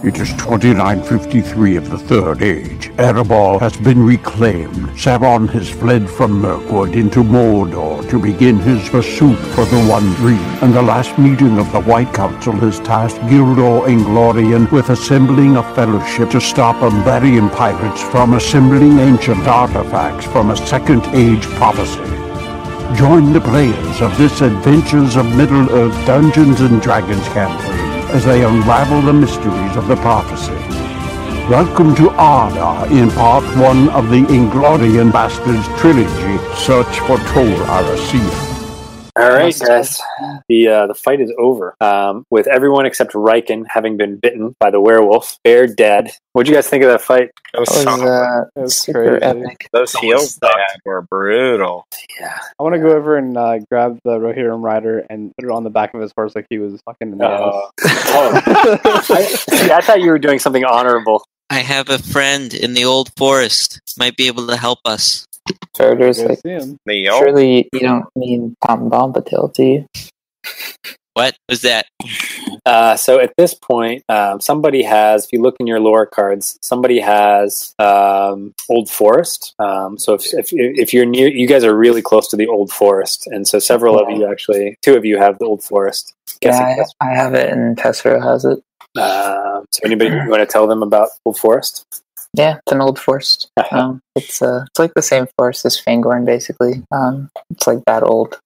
It is 2953 of the Third Age. Erebor has been reclaimed. Sauron has fled from Mirkwood into Mordor to begin his pursuit for the One Ring. And the last meeting of the White Council has tasked Gildor Inglorion with assembling a fellowship to stop Umbarian pirates from assembling ancient artifacts from a Second Age prophecy. Join the players of this Adventures of Middle-earth Dungeons & Dragons campaign as they unravel the mysteries of the prophecy. Welcome to Arda in Part 1 of the Inglorion Bastards trilogy, Search for Tol Arasir. Alright guys, the fight is over, with everyone except Riken having been bitten by the werewolf. Bear dead. What'd you guys think of that fight? That was super epic. Those heals they had were brutal. Yeah. I want to go over and grab the Rohirrim rider and put it on the back of his horse like he was fucking in the ass. I thought you were doing something honorable. I have a friend in the old forest. Might be able to help us. Charter's like, Neil? surely you don't mean Tom Bombadil, do you? What was that? So at this point, somebody has, if you look in your lore cards, somebody has Old Forest. So if you're near, you guys are really close to the Old Forest, and so several of you actually, two of you have the Old Forest. Yeah, I have it, and Tessero has it. So anybody you want to tell them about Old Forest? Yeah, it's an old forest. It's like the same forest as Fangorn, basically. It's like that old.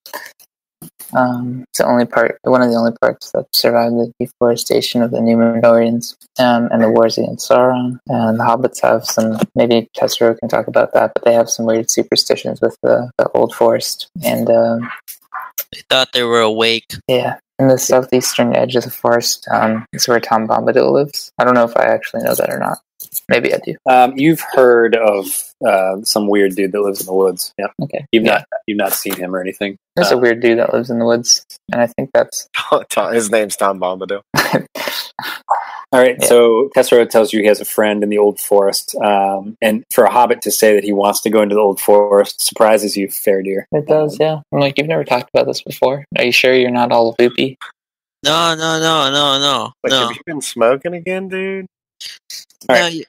It's the only part, one of the only parts that survived the deforestation of the Númenóreans and the wars against Sauron. And the hobbits have some, maybe Tessero can talk about that, but they have some weird superstitions with the old forest. And They thought they were awake. yeah, in the southeastern edge of the forest is where Tom Bombadil lives. I don't know if I actually know that or not. Maybe I do. You've heard of some weird dude that lives in the woods. Yeah. Okay. You've not seen him or anything. There's a weird dude that lives in the woods, and I think that's... His name's Tom Bombadil. All right, Yeah. so Tessero tells you he has a friend in the Old Forest, and for a hobbit to say that he wants to go into the Old Forest surprises you, fair dear. It does, yeah. I'm like, you've never talked about this before. Are you sure you're not all loopy? No. Like, have you been smoking again, dude? All right.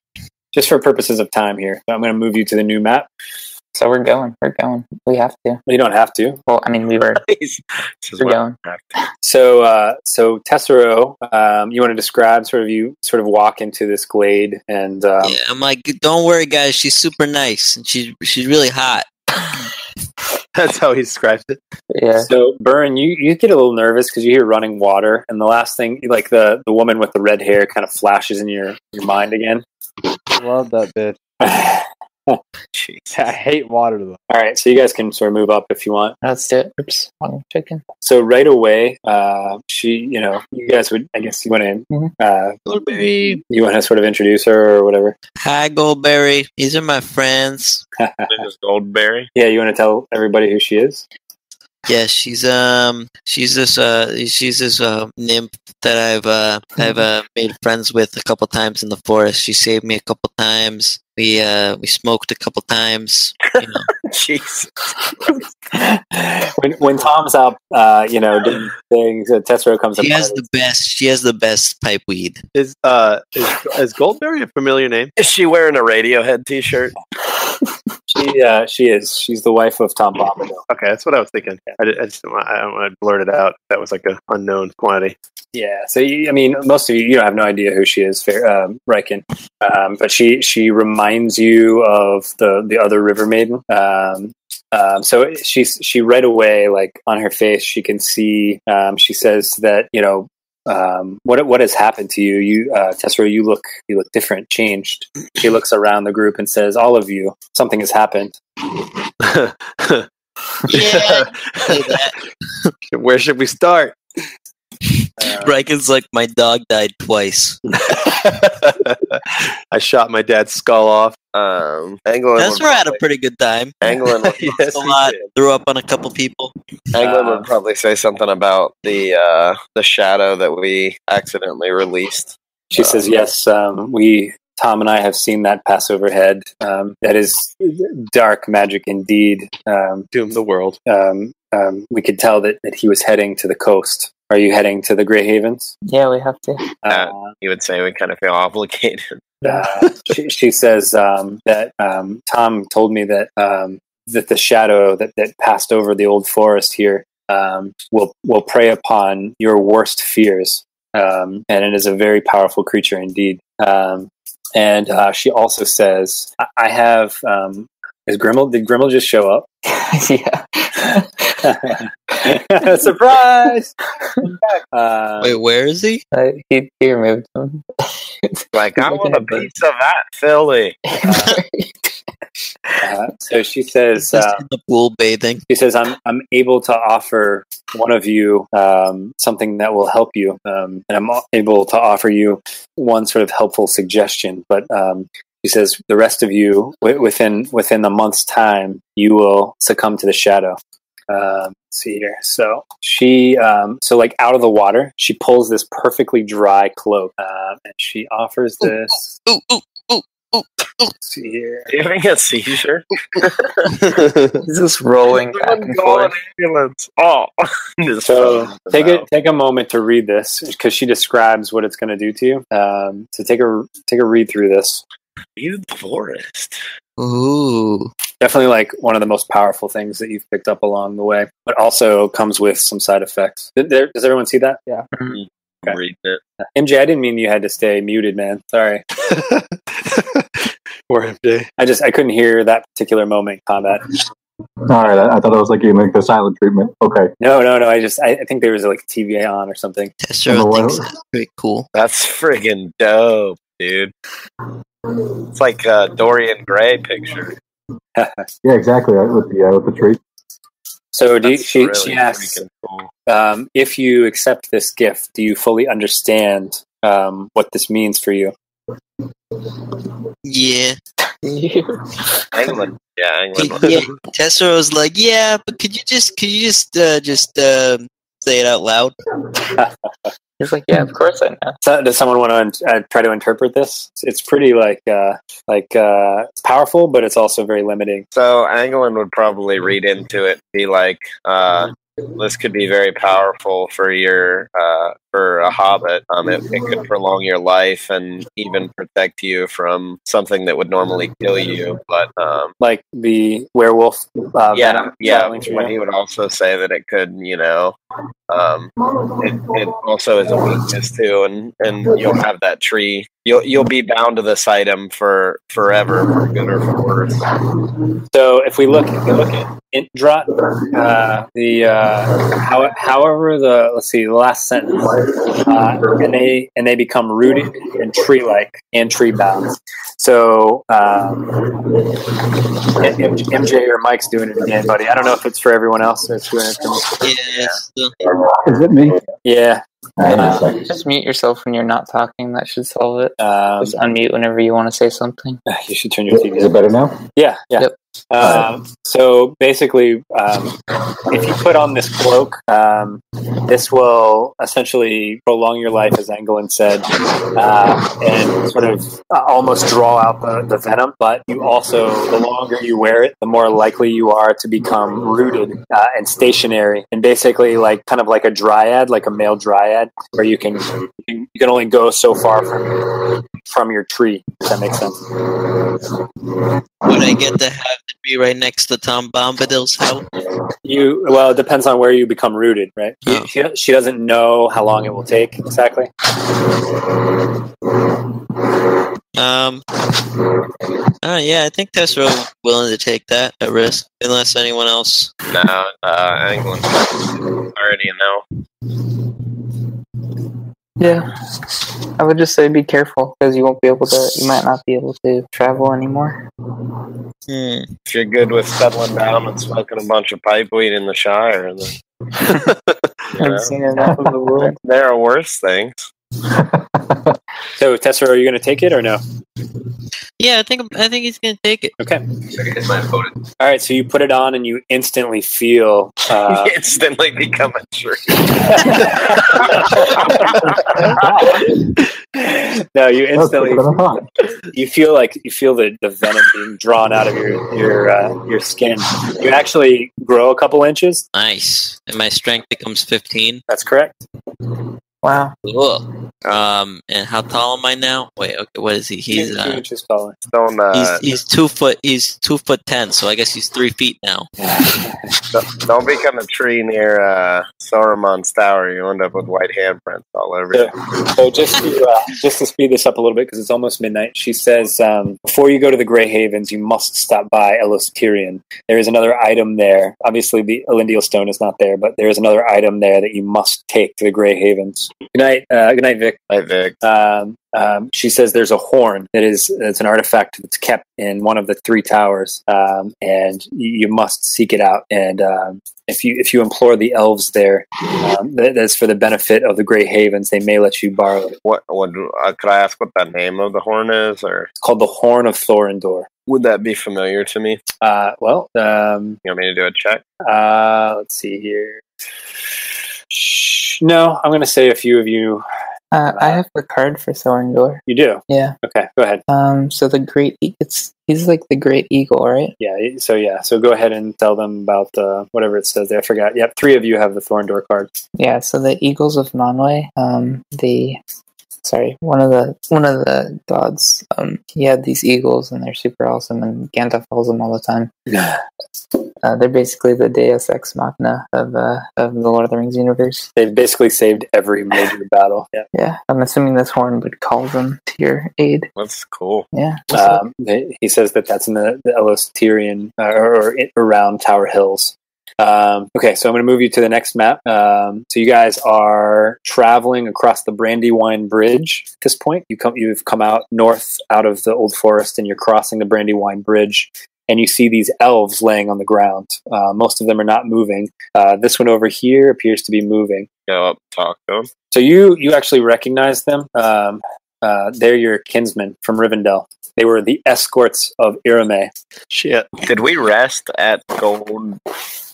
Just for purposes of time here, I'm going to move you to the new map. So we're going. We have to. You don't have to. Well, I mean, we're going. So Tessero, you want to describe you walk into this glade and Yeah, I'm like, don't worry, guys. She's super nice, and she's really hot. That's how he describes it. Yeah. So Burn, you get a little nervous because you hear running water, and the last thing, like the woman with the red hair, kind of flashes in your mind again. Love that bitch. Jeez. I hate water though. All right, so you guys can sort of move up if you want. Let's do it. Oops. Wrong chicken. So right away, you guys would, I guess you want to, Goldberry. you want to sort of introduce her or whatever. Hi, Goldberry. These are my friends. Mrs. Goldberry. Yeah, you want to tell everybody who she is? Yeah, she's this nymph that I've made friends with a couple times in the forest. She saved me a couple times. We smoked a couple times. You know. Jeez. when Tom's up, doing things, Tessero comes up. She has the best pipe weed. Is Goldberry a familiar name? Is she wearing a Radiohead t-shirt? She is. She's the wife of Tom Bombadil. Okay, that's what I was thinking. I don't want to blurt it out. That was like an unknown quantity. Yeah. So most of you don't have no idea who she is, Riken. But she reminds you of the other River Maiden. So she right away, like on her face, she can see. She says that what has happened to you? You, Tessero, you look different, changed. She looks around the group and says, "All of you, something has happened." Yeah, say that. Where should we start? Riken's like, my dog died twice. I shot my dad's skull off. Anglin Tessero had a pretty good time. Anglin Yes, A he lot. did. Threw up on a couple people. would probably say something about the shadow that we accidentally released. She says, "Yes, Tom and I have seen that pass overhead. That is dark magic indeed. Doom the world. We could tell that he was heading to the coast. Are you heading to the Grey Havens? Yeah, we have to. You would say we kind of feel obligated. She says that Tom told me that that the shadow that passed over the old forest here will prey upon your worst fears, and it is a very powerful creature indeed. And she also says, "I have." Did Grimmel just show up? Yeah. Surprise! Wait, where is he? He removed him. Like, I want a piece of that Philly. So she says, Just in the pool bathing. she says, I'm able to offer one of you something that will help you, and I'm able to offer you one sort of helpful suggestion. But she says, the rest of you, within a month's time, you will succumb to the shadow. Let's see here. So she, like out of the water, she pulls this perfectly dry cloak, and she offers this. Ooh. Let's see here. Are you having a seizure? He's just rolling back and forth. Ambulance. Oh. So take a moment to read this because she describes what it's going to do to you. So take a read through this. You the forest. Ooh. Definitely like one of the most powerful things that you've picked up along the way, but also comes with some side effects. Does everyone see that? Yeah. Okay. I'm reading it. MJ, I didn't mean you had to stay muted, man. Sorry. Poor MJ. I couldn't hear that particular moment in combat. All right, I thought it was like you like the silent treatment. Okay. No. I think there was like TV on or something. Tessero thinks that's pretty cool. That's friggin' dope, dude. It's like a Dorian Gray picture. Yeah, exactly. With the treat. So she Really asks, freaking cool. if you accept this gift, do you fully understand what this means for you? Yeah. England. Yeah, England. Yeah. Tessero's like, yeah, but could you just say it out loud? He's like, yeah, of course I know. So, does someone want to try to interpret this? It's pretty it's powerful, but it's also very limiting. So Anglin would probably read into it, be like, this could be very powerful for your for a hobbit. It could prolong your life and even protect you from something that would normally kill you. But Like the werewolf. yeah. traveling through But you. he would also say that it could, it also is a weakness too, and you'll have that tree. You'll be bound to this item for forever, for good or for worse. So if we look at Indra, however the last sentence, and they become rooted and tree-like and tree-bound. So MJ or Mike's doing it again, buddy. I don't know if it's for everyone else or it's doing it for me. Yes. Is it me? Yeah. Just mute yourself when you're not talking. That should solve it. Um, Just unmute whenever you want to say something. you should turn your TV. Is it better now? Yeah. Yep. So basically, if you put on this cloak, this will essentially prolong your life, as Anglin said, and sort of almost draw out the venom. But you also, the longer you wear it, the more likely you are to become rooted and stationary, and basically like kind of like a dryad, like a male dryad, where you can only go so far from your tree. If that makes sense. Would I get to have the tree right next to Tom Bombadil's house? Well, it depends on where you become rooted, right? Oh. She doesn't know how long it will take exactly. Yeah, I think Tessero's willing to take that at risk, unless anyone else. No, England already know. Yeah. I would just say be careful because you might not be able to travel anymore. If you're good with settling down and smoking a bunch of pipeweed in the Shire, then I've seen enough of the world. there are worse things. So, Tessera, are you going to take it or no? Yeah, I think he's gonna take it. Okay. All right, so you put it on and you instantly feel... You instantly become a tree. No, you instantly... You feel the venom being drawn out of your skin. You actually grow a couple inches. Nice. And my strength becomes 15. That's correct. Wow. Cool. And how tall am I now? Wait, okay, what is he? He's 2 inches taller. he's 2 foot. He's 2'10", so I guess he's 3 feet now. Don't become a tree near Saruman's tower. You end up with white handprints all over you. So just to speed this up a little bit, because it's almost midnight, she says, before you go to the Grey Havens, you must stop by Elostirion. There is another item there. Obviously, the Elindial Stone is not there, but there is another item there that you must take to the Grey Havens. Good night, Vic. Night, Vic. She says there's a horn it's an artifact that's kept in one of the 3 towers, and you must seek it out. And if you implore the elves there, that's for the benefit of the Grey Havens. They may let you borrow it. What could I ask what the name of the horn is? Or It's called the Horn of Thorondor. would that be familiar to me? You You want me to do a check? let's see here. No, I'm going to say a few of you. I have the card for Thorondor. You do? Yeah. Okay, go ahead. So the great, he's like the great eagle, right? Yeah. So go ahead and tell them about whatever it says there. I forgot. Yep, 3 of you have the Thorondor card. Yeah. So the eagles of Nonway, one of the gods, he had these eagles and they're super awesome, and Gandalf follows them all the time. They're basically the Deus Ex Machina of the Lord of the Rings universe. They've basically saved every major battle. Yeah. Yeah, I'm assuming this horn would call them to your aid. That's cool. Yeah. He says that's in the Elostirion or around Tower Hills. Okay, so I'm going to move you to the next map. So you guys are traveling across the Brandywine Bridge at this point. You've come out north out of the Old Forest, and you're crossing the Brandywine Bridge. And you see these elves laying on the ground. Most of them are not moving. This one over here appears to be moving. Go up, talk to them. So you actually recognize them. They're your kinsmen from Rivendell. They were the escorts of Irame. Shit. Did we rest at Gold?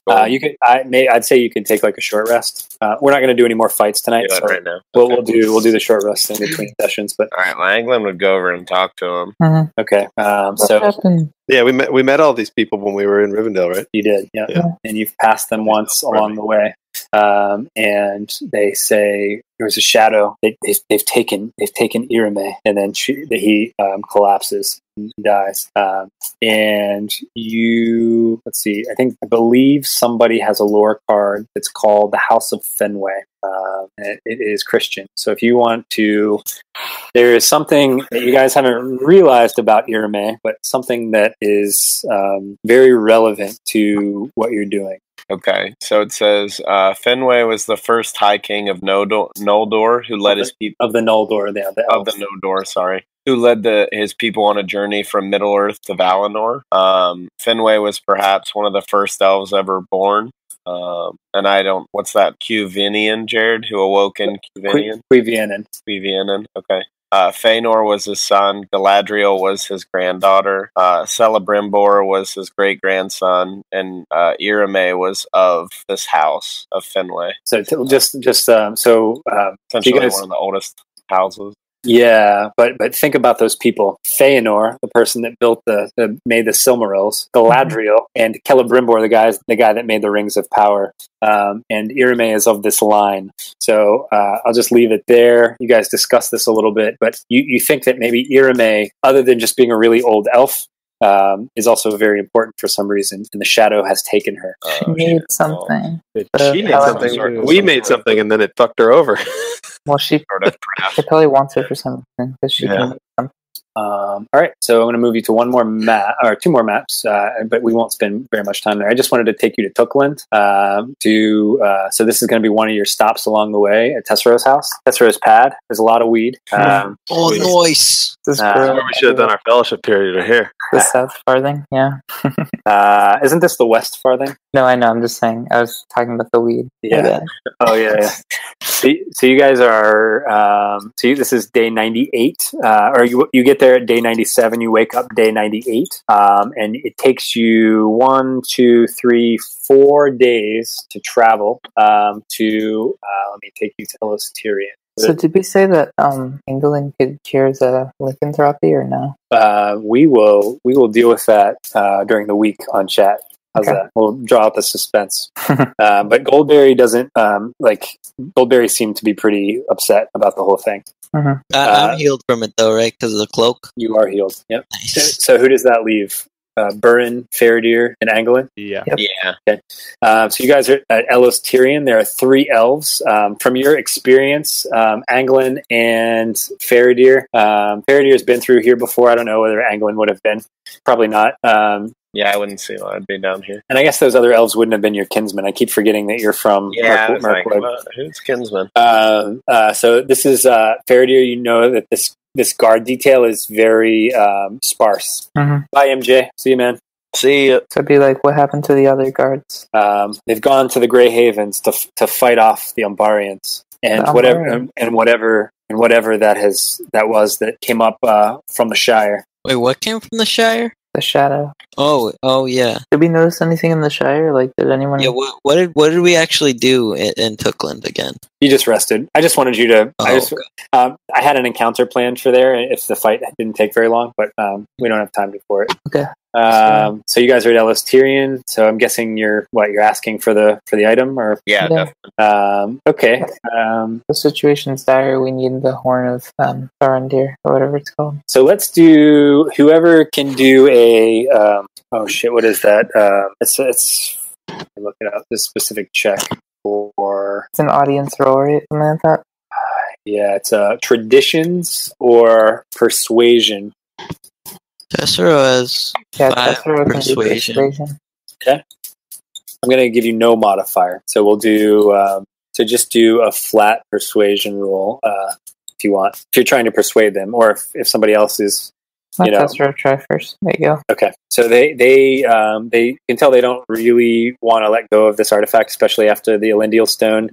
I'd say you can take like a short rest. We're not going to do any more fights tonight. Do that So right now. we'll do the short rest in between sessions. But All right, Langland would go over and talk to him. Mm-hmm. okay. What So happened? Yeah, we met all these people when we were in Rivendell, right? you did, yeah. Yeah. And you've passed them once along the way. And they say there was a shadow. They've taken Irame, and then he collapses and dies. And let's see. I believe somebody has a lore card that's called the House of Fenway. And it is Christian. So if you want to, there is something that you guys haven't realized about Irame, but something that is very relevant to what you're doing. Okay, so it says Fenway was the first High King of Noldor who led his people Of the Noldor, the of the Noldor, sorry, who led his people on a journey from Middle Earth to Valinor. Fenway was perhaps one of the first elves ever born. And what's that? Cuvinian, Jared, who awoke in Cuvinian? Cuivianen. Okay. Fëanor was his son. Galadriel was his granddaughter. Celebrimbor was his great-grandson. And Irame was of this house of Fenway. So Essentially one of the oldest houses. Yeah, but think about those people. Fëanor, the person that made the Silmarils, Galadriel, and Celebrimbor, the guy that made the Rings of Power. And Irame is of this line. So I'll just leave it there. You guys discuss this a little bit, but you think that maybe Irame, other than just being a really old elf, is also very important for some reason, and the shadow has taken her. She made something. She made something. We made something, and then it fucked her over. Well, she probably wants it for some reason because she can make something. All right, so I'm going to move you to one more map, or 2 more maps, but we won't spend very much time there. I just wanted to take you to Tookland. So this is going to be one of your stops along the way at Tessero's house, Tessero's pad. There's a lot of weed. Nice. This That's where we should have done our fellowship period right here. The South Farthing, yeah. Isn't this the West Farthing? No, I know. I'm just saying. I was talking about the weed. Yeah. Oh, yeah. So you guys are. This is day 98, or you get there at day 97. You wake up day 98, and it takes you 1, 2, 3, 4 days to travel to. Let me take you to Elostirion. So did we say that England could cure the lycanthropy or no? We will deal with that during the week on chat. How's Okay. that? We'll draw out the suspense. But Goldberry doesn't Goldberry seemed to be pretty upset about the whole thing. I'm healed from it though, right? Because of the cloak. You are healed. Yep. Nice. So who does that leave? Burin, Faradir, and Anglin? Yeah. Yep. Yeah. Okay. So you guys are at Elostirion. There are 3 elves. From your experience, Anglin and Faradir. Faradir's been through here before. I don't know whether Anglin would have been. Probably not. Yeah, I wouldn't see why I'd be down here. And I guess those other elves wouldn't have been your kinsmen. I keep forgetting that you're from Yeah, I was like, Mirkwood. who's kinsman? So this is Faradir. You know that this guard detail is very sparse. Mhm. Bye, MJ. See you, man. See ya. So it'd be like, what happened to the other guards? They've gone to the Grey Havens to fight off the Umbarians and The whatever that came up from the Shire. Wait, what came from the Shire? The shadow. Oh yeah. Did we notice anything in the Shire? Like, did anyone? Yeah, what did we actually do in Tookland again? You just rested. I just wanted you to. Oh, I had an encounter planned for there if the fight didn't take very long, but we don't have time for it. Okay. So you guys are at Elostirion. So I'm guessing you're asking for the item or Yeah, Yeah. definitely. okay. The situation's dire. We need the Horn of Thorondor or whatever it's called. So let's do whoever can do a. Oh shit! What is that? It's. Let me look it up. This specific check for. It's an audience roll, right? Something like that. Yeah, it's traditions or persuasion. Tessero has Yeah, 5 Tessero can do persuasion. persuasion. I'm going to give you no modifier. So we'll do. So just do a flat persuasion roll if you want. If you're trying to persuade them, or if somebody else is. Let You know. Tessero try first. There you go. Okay, so they can tell they don't really want to let go of this artifact, especially after the Elendial Stone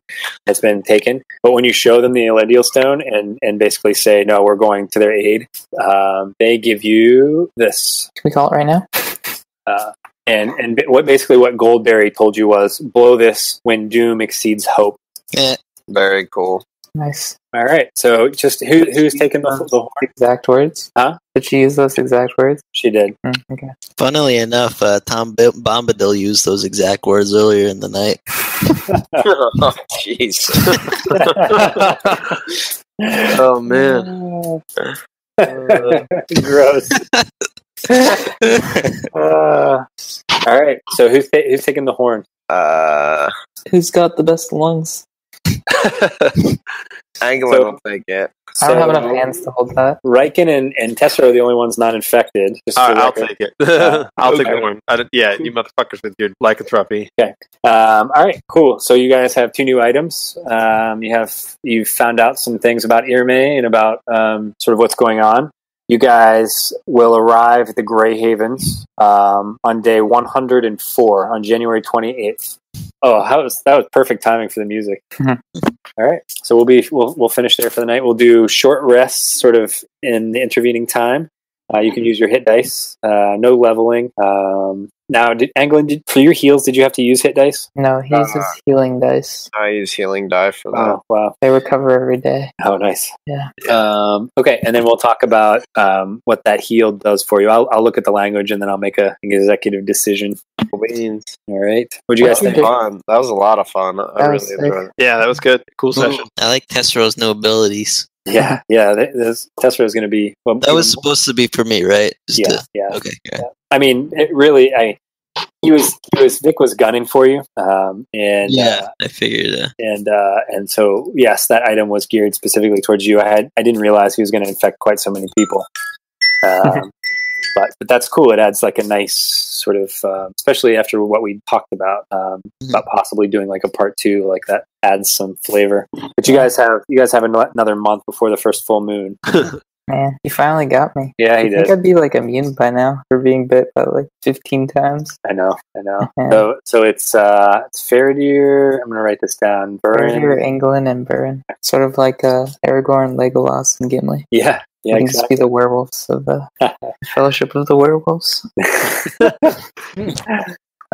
has been taken. But when you show them the Elendial Stone and basically say no, we're going to their aid, they give you this. Can we call it right now? And what Goldberry told you was blow this when doom exceeds hope. Yeah. Very cool. Nice. All right, so just who's taking the horn? Exact words? Huh? Did she use those exact words? She did. Okay. Funnily enough, Tom Bombadil used those exact words earlier in the night. Oh, jeez. Oh, man. Gross. All right, so who's taking the horn? Who's got the best lungs? Anglin will take it. I don't have enough hands to hold that. Riken and Tessero are the only ones not infected. Just for the I'll record. take it. I'll take the horn. Yeah, you motherfuckers with your lycanthropy. All right, cool. So you guys have 2 new items. You've found out some things about Irme and about sort of what's going on. You guys will arrive at the Grey Havens on day 104 on January 28th. Oh, that was perfect timing for the music. All right, so we'll finish there for the night. We'll do short rests, sort of in the intervening time. You can use your hit dice. No leveling. Now, Anglin, for your heals, did you have to use hit dice? No, he uses healing dice. I use healing die for that. Oh, wow. They recover every day. Oh, nice. Yeah. Okay, and then we'll talk about what that heal does for you. I'll look at the language and then I'll make an executive decision. All right. What'd you guys think? Fun. That was a lot of fun. I was really enjoyed it. Yeah, that was good. Cool session. I like Tessero's new abilities. Yeah. Tessero is going to be. Well, That was supposed to be for me, right? Yeah. Okay. Yeah. I mean, it really. Vic was gunning for you, and I figured. and so yes, that item was geared specifically towards you. I didn't realize he was going to infect quite so many people. But that's cool. It adds like a nice sort of, especially after what we talked about possibly doing like a part 2, like that adds some flavor. But you guys have another month before the first full moon. Man, he finally got me. Yeah, he I think did. I'd be like immune by now for being bit by like 15 times. I know. Yeah. So it's Faradir. I'm gonna write this down. Faradir, England, and Burin. Sort of like Aragorn, Legolas, and Gimli. Yeah, We can exactly. just be the werewolves of the Fellowship of the Werewolves.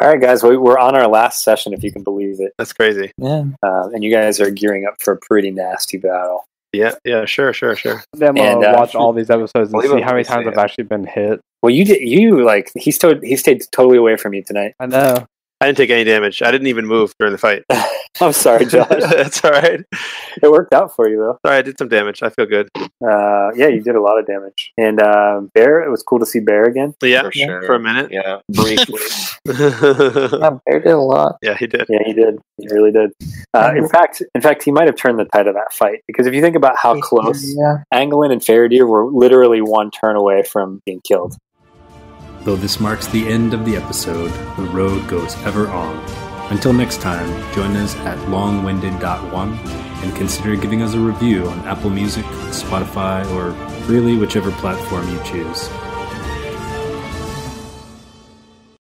All right, guys, we're on our last session, if you can believe it. That's crazy. Yeah. And you guys are gearing up for a pretty nasty battle. Yeah, sure. Them watch all these episodes and Believe see it how many when you times say I've it. actually been hit. Well, he stayed totally away from you tonight. I know. I didn't take any damage. I didn't even move during the fight. I'm sorry, Josh. That's all right. It worked out for you though. Sorry, I did some damage. I feel good. Yeah, you did a lot of damage. And Bear, it was cool to see Bear again. Yeah, For sure. for a minute. Yeah, briefly. Yeah, Bear did a lot. Yeah, he did. Yeah, he did. He really did. In fact, he might have turned the tide of that fight because if you think about how close Anglin and Faradir were, literally one turn away from being killed. Though this marks the end of the episode, the road goes ever on. Until next time, join us at longwinded.one and consider giving us a review on Apple Music, Spotify, or really whichever platform you choose.